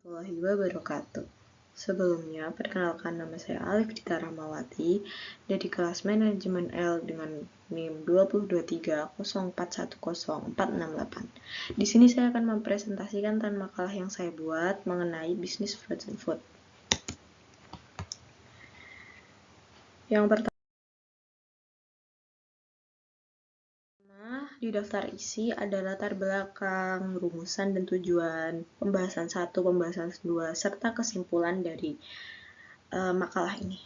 Warahmatullahi wabarakatuh. Sebelumnya, perkenalkan nama saya Alif Dita Ramawati dari kelas Manajemen L dengan NIM 20230410468. Di sini saya akan mempresentasikan tentang makalah yang saya buat mengenai bisnis frozen food. Yang pertama, di daftar isi ada latar belakang, rumusan dan tujuan, pembahasan 1, pembahasan 2, serta kesimpulan dari makalah ini.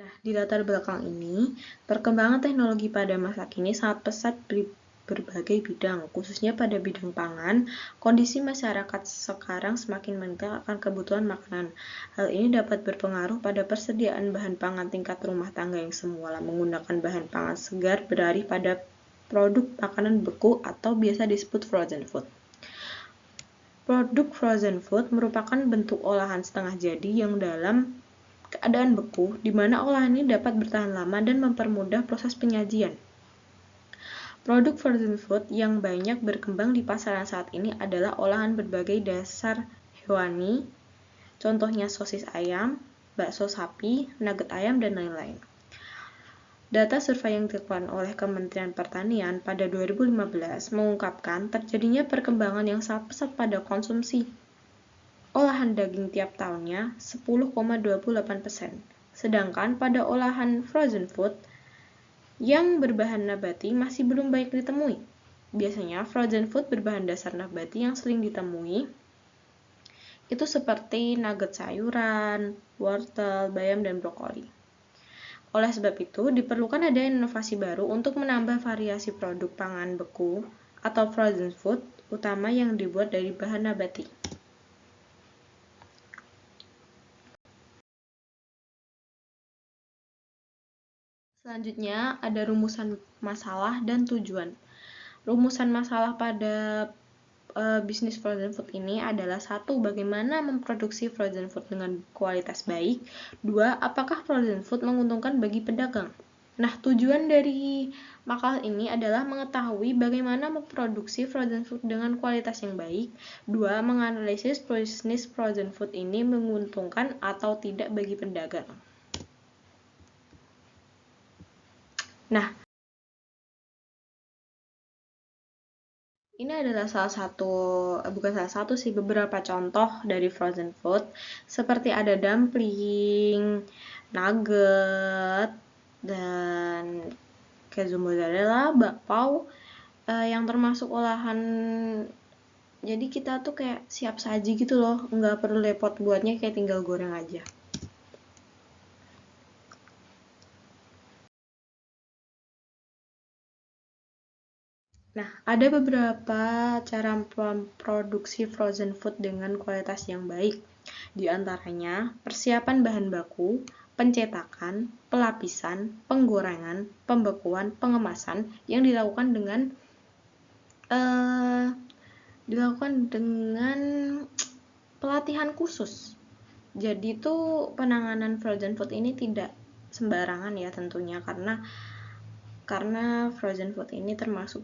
Nah, di latar belakang ini, perkembangan teknologi pada masa kini sangat pesat di berbagai bidang, khususnya pada bidang pangan. Kondisi masyarakat sekarang semakin meningkat akan kebutuhan makanan. Hal ini dapat berpengaruh pada persediaan bahan pangan tingkat rumah tangga yang semula menggunakan bahan pangan segar beralih pada produk makanan beku atau biasa disebut frozen food. Produk frozen food merupakan bentuk olahan setengah jadi yang dalam keadaan beku, di mana olahan ini dapat bertahan lama dan mempermudah proses penyajian. Produk frozen food yang banyak berkembang di pasaran saat ini adalah olahan berbagai dasar hewani, contohnya sosis ayam, bakso sapi, nugget ayam, dan lain-lain. Data survei yang dilakukan oleh Kementerian Pertanian pada 2015 mengungkapkan terjadinya perkembangan yang sangat pesat pada konsumsi olahan daging tiap tahunnya 10,28%. Sedangkan pada olahan frozen food yang berbahan nabati masih belum banyak ditemui. Biasanya frozen food berbahan dasar nabati yang sering ditemui itu seperti nugget sayuran, wortel, bayam, dan brokoli. Oleh sebab itu, diperlukan adanya inovasi baru untuk menambah variasi produk pangan beku atau frozen food, utama yang dibuat dari bahan nabati. Selanjutnya, ada rumusan masalah dan tujuan. Rumusan masalah pada bisnis frozen food ini adalah 1. Bagaimana memproduksi frozen food dengan kualitas baik. 2. Apakah frozen food menguntungkan bagi pedagang? Nah, tujuan dari makalah ini adalah mengetahui bagaimana memproduksi frozen food dengan kualitas yang baik. 2. Menganalisis bisnis frozen food ini menguntungkan atau tidak bagi pedagang. Nah, ini adalah beberapa contoh dari frozen food, seperti ada dumpling, nugget, dan keju mozzarella, bakpao, yang termasuk olahan. Jadi kita tuh kayak siap saji gitu loh, nggak perlu repot buatnya, kayak tinggal goreng aja. Nah, ada beberapa cara memproduksi frozen food dengan kualitas yang baik. Di antaranya, persiapan bahan baku, pencetakan, pelapisan, penggorengan, pembekuan, pengemasan yang dilakukan dengan pelatihan khusus. Jadi tuh penanganan frozen food ini tidak sembarangan ya tentunya, karena frozen food ini termasuk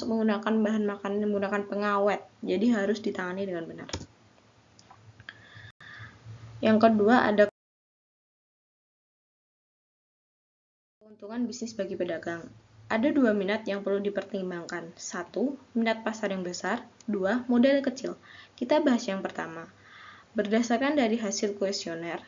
menggunakan bahan makanan yang menggunakan pengawet, jadi harus ditangani dengan benar. Yang kedua, ada keuntungan bisnis bagi pedagang. Ada 2 minat yang perlu dipertimbangkan. 1. Minat pasar yang besar. 2. Modal kecil. Kita bahas yang pertama. Berdasarkan dari hasil kuesioner,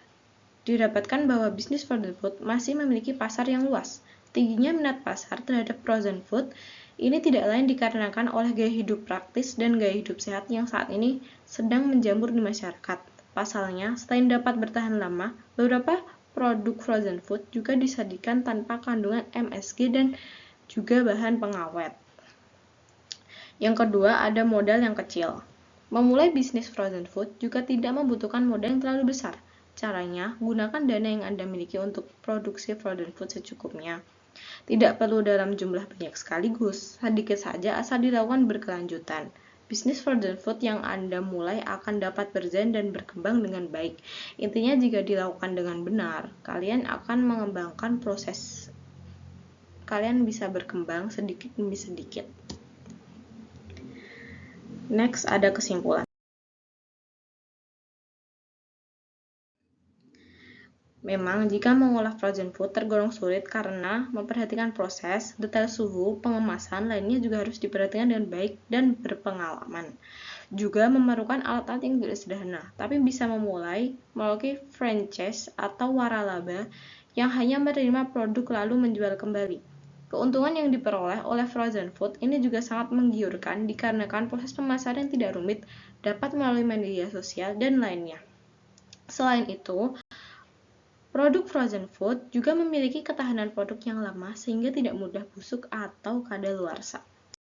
didapatkan bahwa bisnis frozen food masih memiliki pasar yang luas. Tingginya minat pasar terhadap frozen food ini tidak lain dikarenakan oleh gaya hidup praktis dan gaya hidup sehat yang saat ini sedang menjamur di masyarakat. Pasalnya, selain dapat bertahan lama, beberapa produk frozen food juga disajikan tanpa kandungan MSG dan juga bahan pengawet. Yang kedua, ada modal yang kecil. Memulai bisnis frozen food juga tidak membutuhkan modal yang terlalu besar. Caranya, gunakan dana yang Anda miliki untuk produksi frozen food secukupnya. Tidak perlu dalam jumlah banyak sekaligus, sedikit saja asal dilakukan berkelanjutan. Bisnis frozen food yang Anda mulai akan dapat berjalan dan berkembang dengan baik. Intinya jika dilakukan dengan benar, kalian akan mengembangkan proses kalian bisa berkembang sedikit demi sedikit. Next, ada kesimpulan. Memang, jika mengolah frozen food tergolong sulit karena memperhatikan proses, detail suhu, pengemasan, lainnya juga harus diperhatikan dengan baik dan berpengalaman. Juga memerlukan alat-alat yang tidak sederhana, tapi bisa memulai melalui franchise atau waralaba yang hanya menerima produk lalu menjual kembali. Keuntungan yang diperoleh oleh frozen food ini juga sangat menggiurkan dikarenakan proses pemasaran yang tidak rumit, dapat melalui media sosial, dan lainnya. Selain itu, produk frozen food juga memiliki ketahanan produk yang lama sehingga tidak mudah busuk atau kadaluarsa.